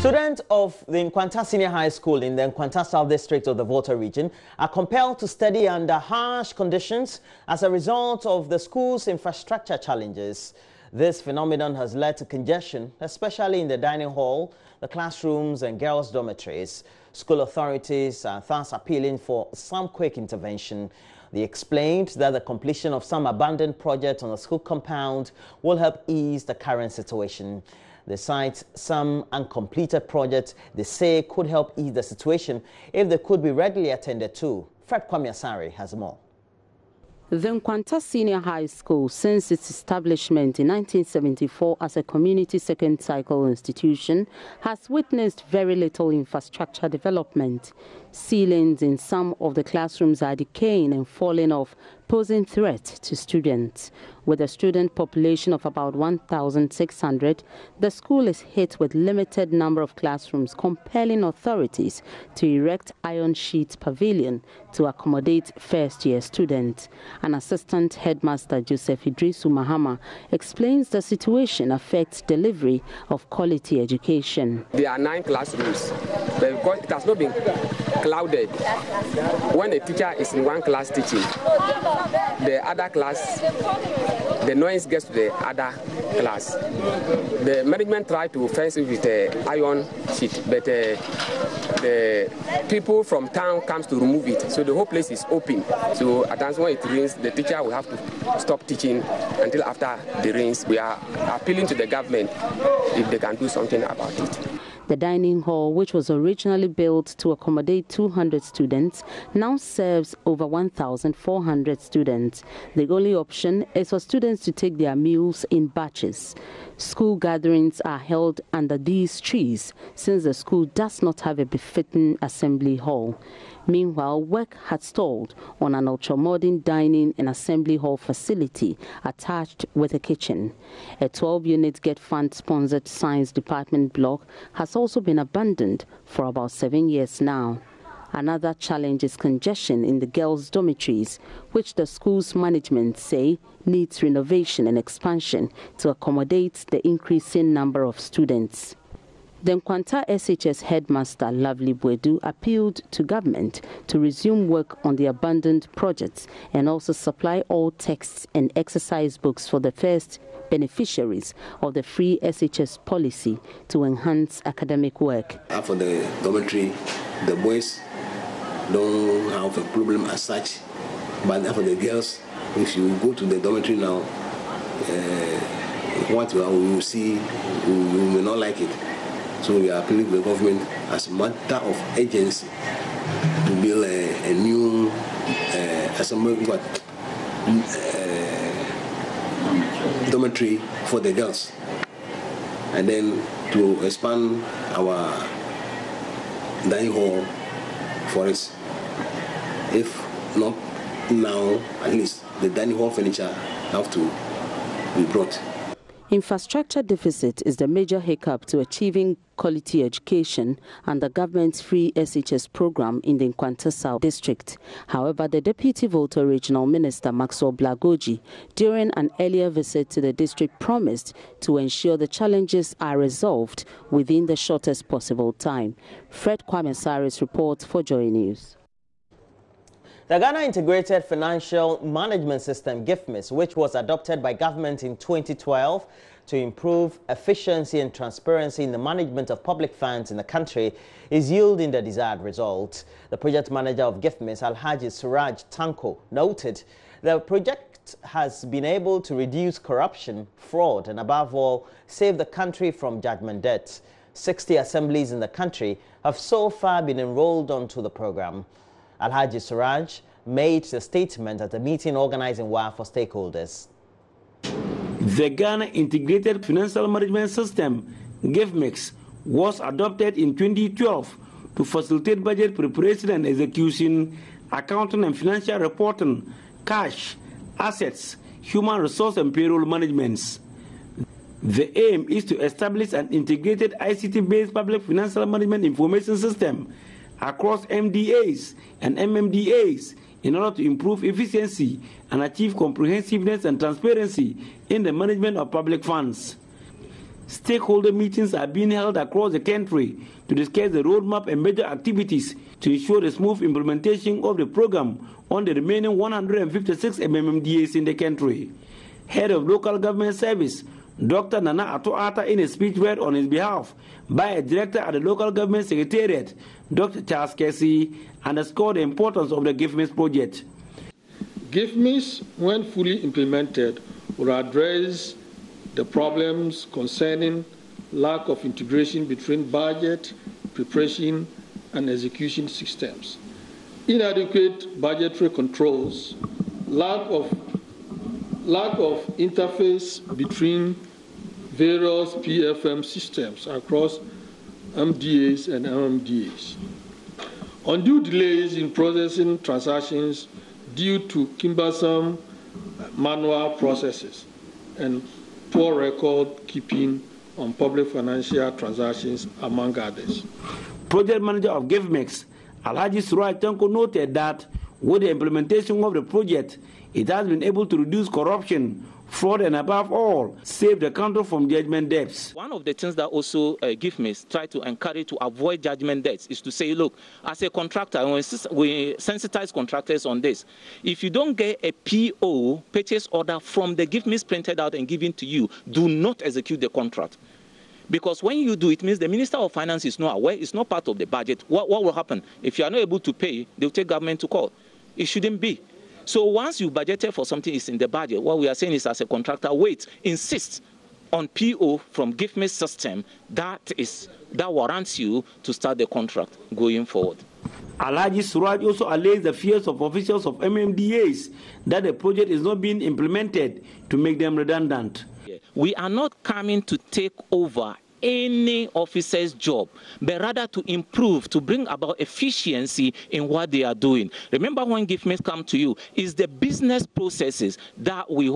Students of the Nkwanta Senior High School in the Nkwanta South District of the Volta region are compelled to study under harsh conditions as a result of the school's infrastructure challenges. This phenomenon has led to congestion, especially in the dining hall, the classrooms and girls' dormitories. School authorities are thus appealing for some quick intervention. They explained that the completion of some abandoned projects on the school compound will help ease the current situation. They cite some uncompleted projects they say could help ease the situation if they could be readily attended to. Fred Kwame has more. The Nkwanta Senior High School, since its establishment in 1974 as a community second cycle institution, has witnessed very little infrastructure development. Ceilings in some of the classrooms are decaying and falling off, posing threat to students. With a student population of about 1,600, the school is hit with limited number of classrooms, compelling authorities to erect iron sheet pavilion to accommodate first-year students. An assistant headmaster, Joseph Idrisu Mahama, explains the situation affects delivery of quality education. There are 9 classrooms, but because it has not been clouded, when a teacher is in one class teaching, the other class, the noise gets to the other class. The management tried to fence it with an iron sheet, but the people from town comes to remove it, so the whole place is open. So at times when it rains, the teacher will have to stop teaching until after the rains. We are appealing to the government if they can do something about it. The dining hall, which was originally built to accommodate 200 students, now serves over 1,400 students. The only option is for students to take their meals in batches. School gatherings are held under these trees since the school does not have a befitting assembly hall. Meanwhile, work had stalled on an ultra-modern dining and assembly hall facility attached with a kitchen. A 12-unit Get Fund-sponsored science department block has also been abandoned for about 7 years now. Another challenge is congestion in the girls' dormitories, which the school's management say needs renovation and expansion to accommodate the increasing number of students. The Nkwanta SHS headmaster, Lovely Bwedu, appealed to government to resume work on the abandoned projects and also supply all texts and exercise books for the first beneficiaries of the free SHS policy to enhance academic work. For the dormitory, the boys don't have a problem as such, but for the girls, if you go to the dormitory now, what you will see, you may not like it. So we are appealing to the government as a matter of urgency to build a new dormitory for the girls, and then to expand our dining hall for it. If not now, at least the dining hall furniture have to be brought. Infrastructure deficit is the major hiccup to achieving quality education and the government's free SHS program in the Nkwanta South District. However, the Deputy Volta Regional Minister, Maxwell Blagoji, during an earlier visit to the district, promised to ensure the challenges are resolved within the shortest possible time. Fred Kwame reports for JoyNews. The Ghana Integrated Financial Management System, GIFMIS, which was adopted by government in 2012 to improve efficiency and transparency in the management of public funds in the country, is yielding the desired result. The project manager of GIFMIS, Alhaji Suraj Tanko, noted the project has been able to reduce corruption, fraud, and above all, save the country from judgment debt. 60 assemblies in the country have so far been enrolled onto the program. Alhaji Suraj made the statement at a meeting organized in WA for stakeholders. The Ghana Integrated Financial Management System, GIFMIS, was adopted in 2012 to facilitate budget preparation and execution, accounting and financial reporting, cash, assets, human resource and payroll management. The aim is to establish an integrated ICT-based public financial management information system across MDAs and MMDAs in order to improve efficiency and achieve comprehensiveness and transparency in the management of public funds. Stakeholder meetings are being held across the country to discuss the roadmap and major activities to ensure the smooth implementation of the program on the remaining 156 MMDAs in the country. Head of Local Government Service, Dr. Nana Ato-Ata, in a speech read on his behalf by a director at the Local Government Secretariat, Dr. Charles Kessie, underscored the importance of the GIFMIS project. GIFMIS, when fully implemented, will address the problems concerning lack of integration between budget, preparation, and execution systems, inadequate budgetary controls, lack of interface between various PFM systems across MDAs and MMDAs, undue delays in processing transactions due to cumbersome manual processes, and poor record keeping on public financial transactions, among others. Project manager of GIFMIS, Alhaji Suraj Tanko, noted that with the implementation of the project, it has been able to reduce corruption, fraud, and above all, save the country from judgment debts. One of the things that also GIFMIS try to encourage to avoid judgment debts is to say, look, as a contractor, we sensitize contractors on this. If you don't get a PO, purchase order, from the GIFMIS printed out and given to you, do not execute the contract. Because when you do, it means the Minister of Finance is not aware, it's not part of the budget. What will happen? If you are not able to pay, they'll take government to court. It shouldn't be. So once you budgeted for something, it's in the budget. What we are saying is, as a contractor, wait, insist on PO from GIFMIS system. That warrants you to start the contract going forward. Alhaji Suraj also alleged the fears of officials of MMDAs that the project is not being implemented to make them redundant. We are not coming to take over any officer's job, but rather to improve, to bring about efficiency in what they are doing. Remember, when GIFMIS come to you, is the business processes that we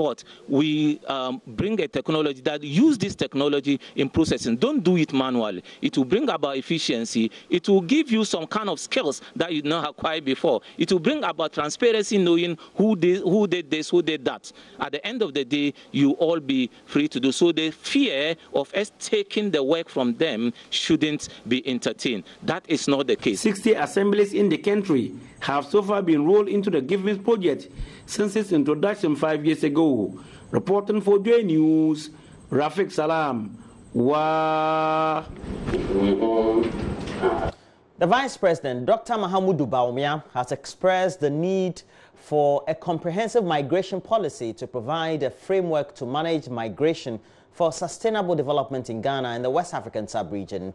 bring a technology that use this technology in processing. Don't do it manually. It will bring about efficiency. It will give you some kind of skills that you did not acquire before. It will bring about transparency, knowing who did this, who did that. At the end of the day, you all be free to do. So the fear of us taking the work from them shouldn't be entertained. That is not the case. 60 assemblies in the country have so far been rolled into the GIFMIS project since its introduction 5 years ago. Reporting for JoyNews, Rafiq Salam. The Vice President, Dr. Mahamudu Bawumia, has expressed the need for a comprehensive migration policy to provide a framework to manage migration for sustainable development in Ghana and the West African sub-region.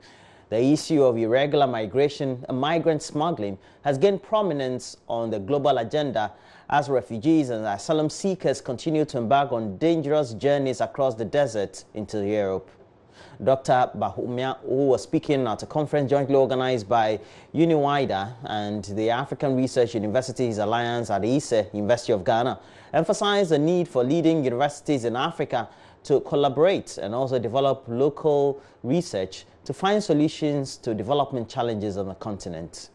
The issue of irregular migration and migrant smuggling has gained prominence on the global agenda as refugees and asylum seekers continue to embark on dangerous journeys across the desert into Europe. Dr. Bawumia, who was speaking at a conference jointly organized by UNIWIDA and the African Research Universities Alliance at the ISE University of Ghana, emphasized the need for leading universities in Africa to collaborate and also develop local research to find solutions to development challenges on the continent.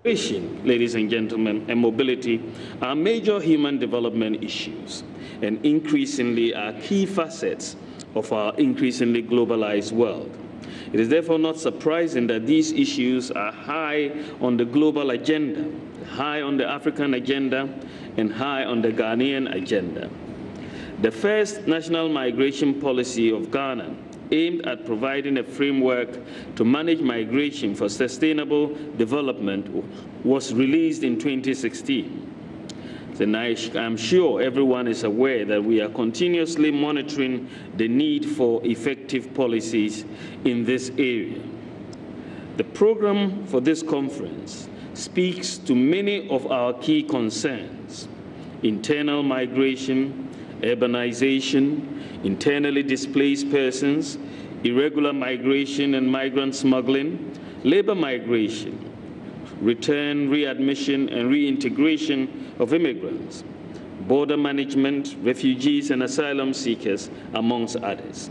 Migration, ladies and gentlemen, and mobility are major human development issues and increasingly are key facets of our increasingly globalized world. It is therefore not surprising that these issues are high on the global agenda, high on the African agenda, and high on the Ghanaian agenda. The first national migration policy of Ghana, aimed at providing a framework to manage migration for sustainable development, was released in 2016. And I'm sure everyone is aware that we are continuously monitoring the need for effective policies in this area. The program for this conference speaks to many of our key concerns: internal migration, urbanization, internally displaced persons, irregular migration and migrant smuggling, labor migration, return, readmission, and reintegration of immigrants, border management, refugees and asylum seekers, amongst others.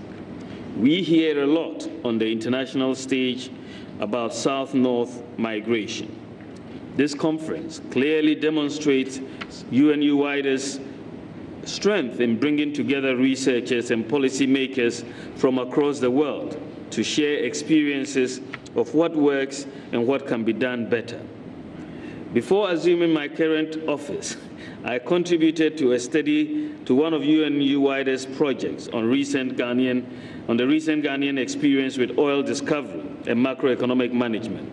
We hear a lot on the international stage about South-North migration. This conference clearly demonstrates UNUWIDA's strength in bringing together researchers and policymakers from across the world to share experiences of what works and what can be done better. Before assuming my current office, I contributed to a study to one of UNU-WIDER's projects on the recent Ghanaian experience with oil discovery and macroeconomic management.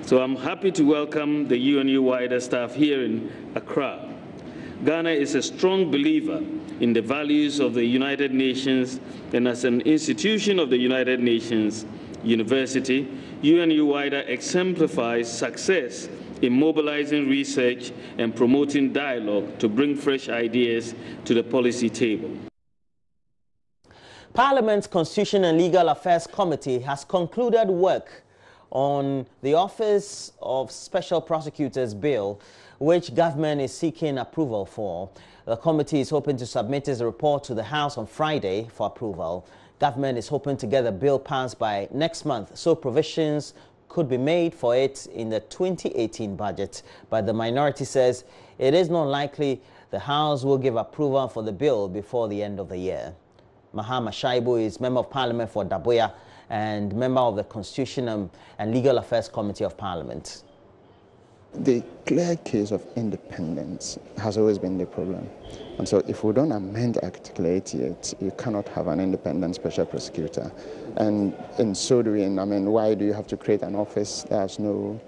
So I'm happy to welcome the UNU-WIDER staff here in Accra. Ghana is a strong believer in the values of the United Nations, and as an institution of the United Nations University, UNU-WIDER exemplifies success in mobilizing research and promoting dialogue to bring fresh ideas to the policy table. Parliament's Constitution and Legal Affairs Committee has concluded work on the Office of Special Prosecutors Bill, which government is seeking approval for. The committee is hoping to submit its report to the House on Friday for approval. Government is hoping to get the bill passed by next month, so provisions could be made for it in the 2018 budget. But the minority says it is not likely the House will give approval for the bill before the end of the year. Mahama Shaibu is Member of Parliament for Daboya and member of the Constitution and Legal Affairs Committee of Parliament. The clear case of independence has always been the problem. And so if we don't amend articulate it, you cannot have an independent special prosecutor. And in so doing, I mean, why do you have to create an office that has no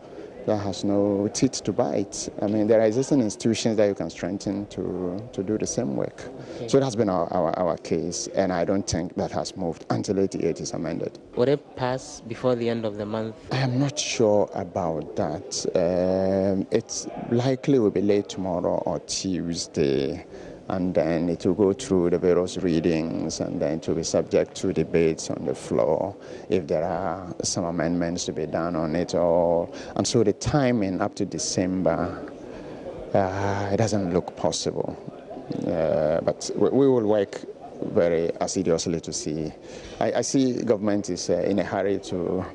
teeth to bite? I mean, there are existing institutions that you can strengthen to do the same work. Okay. So that's been our case, and I don't think that has moved until 88 is amended. Would it pass before the end of the month? I am not sure about that. It's likely will be late tomorrow or Tuesday, and then it will go through the various readings, and then it will be subject to debates on the floor if there are some amendments to be done on it. And so the timing up to December, it doesn't look possible. But we will work very assiduously to see. I see government is in a hurry to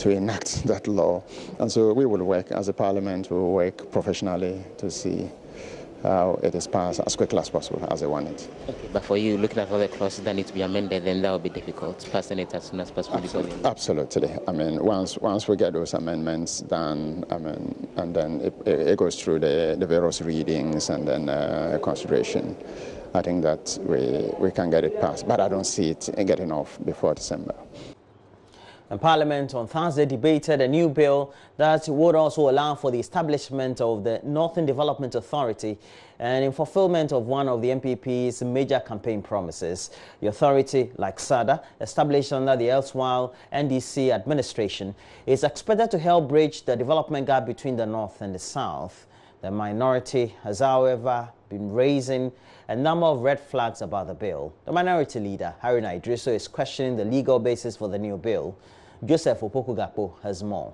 enact that law, and so we will work as a parliament, we will work professionally to see how it is passed as quickly as possible as they want it. Okay, but for you, looking at all the clauses that need to be amended, then that will be difficult, passing it as soon as possible. Absolutely. I mean, once we get those amendments done, I mean, and then it goes through the various readings and then consideration, I think that we can get it passed. But I don't see it getting off before December. And Parliament on Thursday debated a new bill that would also allow for the establishment of the Northern Development Authority, and in fulfillment of one of the MPP's major campaign promises. The authority, like SADA, established under the erstwhile NDC administration, is expected to help bridge the development gap between the North and the South. The minority has, however, been raising a number of red flags about the bill. The minority leader, Haruna Idrisu, is questioning the legal basis for the new bill. Joseph Opoku-Gapo has more.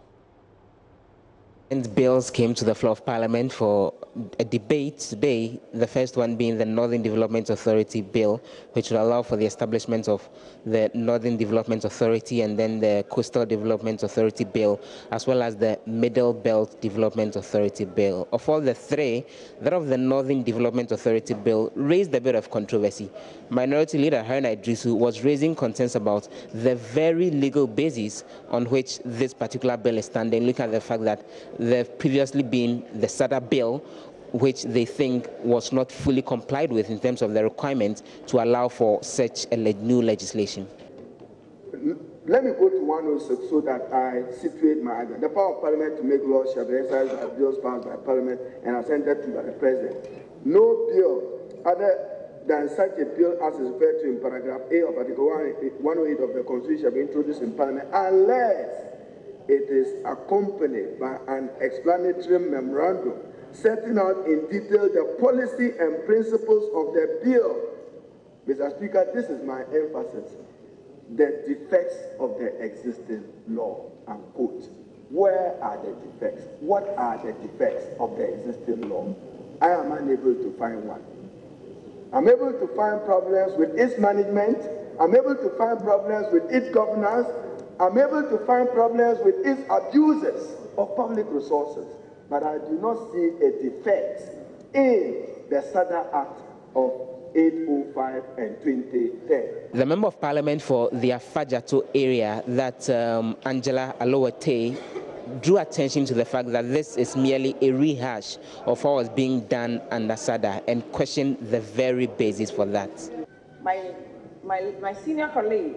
And bills came to the floor of Parliament for a debate today, the first one being the Northern Development Authority Bill, which will allow for the establishment of the Northern Development Authority, and then the Coastal Development Authority Bill, as well as the Middle Belt Development Authority Bill. Of all the three, that of the Northern Development Authority Bill raised a bit of controversy. Minority Leader Haruna Idrisu was raising concerns about the very legal basis on which this particular bill is standing. Look at the fact that there have previously been the SADA bill, which they think was not fully complied with in terms of the requirements to allow for such a new legislation. Let me go to 106 so that I situate my argument. The power of Parliament to make laws shall be exercised by bills passed by Parliament and assented to by the President. No bill other than such a bill as is referred to in paragraph A of Article 108 of the Constitution shall be introduced in Parliament unless it is accompanied by an explanatory memorandum setting out in detail the policy and principles of the bill. Mr. Speaker, this is my emphasis. The defects of the existing law, unquote. Where are the defects? What are the defects of the existing law? I am unable to find one. I'm able to find problems with its management. I'm able to find problems with its governance. I'm able to find problems with its abuses of public resources, but I do not see a defect in the SADA Act of 805 and 2010. The Member of Parliament for the Afajato area, that Angela Alowate, drew attention to the fact that this is merely a rehash of what was being done under SADA and questioned the very basis for that. My senior colleague,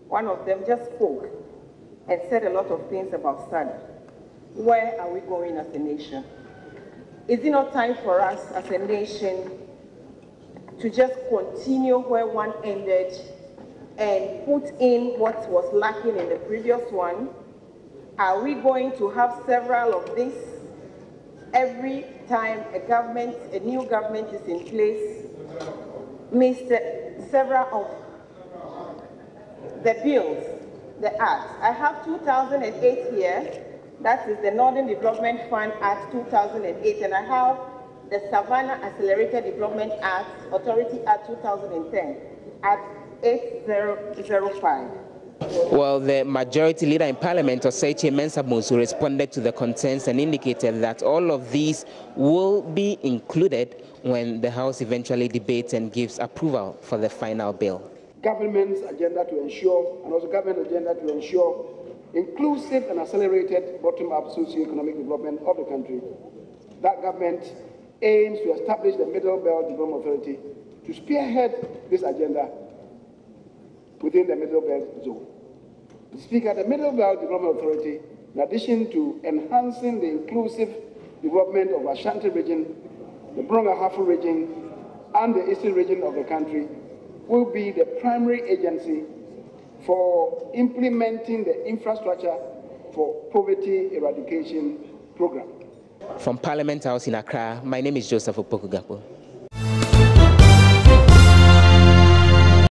one of them, just spoke and said a lot of things about SADA. Where are we going as a nation? Is it not time for us as a nation to just continue where one ended and put in what was lacking in the previous one? Are we going to have several of these every time a new government is in place? Several of the bills, the acts. I have 2008 here. That is the Northern Development Fund Act 2008, and I have the Savannah Accelerated Development Act, Authority Act 2010, Act 8005. Well, the majority leader in Parliament, Oseiche Mensah-Bonsu, responded to the concerns and indicated that all of these will be included when the House eventually debates and gives approval for the final bill. Government's agenda to ensure, and also government agenda to ensure inclusive and accelerated bottom-up socio-economic development of the country. That government aims to establish the Middle Belt Development Authority to spearhead this agenda within the Middle Belt zone. The Speaker, the Middle Belt Development Authority, in addition to enhancing the inclusive development of Ashanti region, the Brong-Ahafo region, and the eastern region of the country, will be the primary agency for implementing the infrastructure for poverty eradication program. From Parliament House in Accra, my name is Joseph Opoku-Gapo.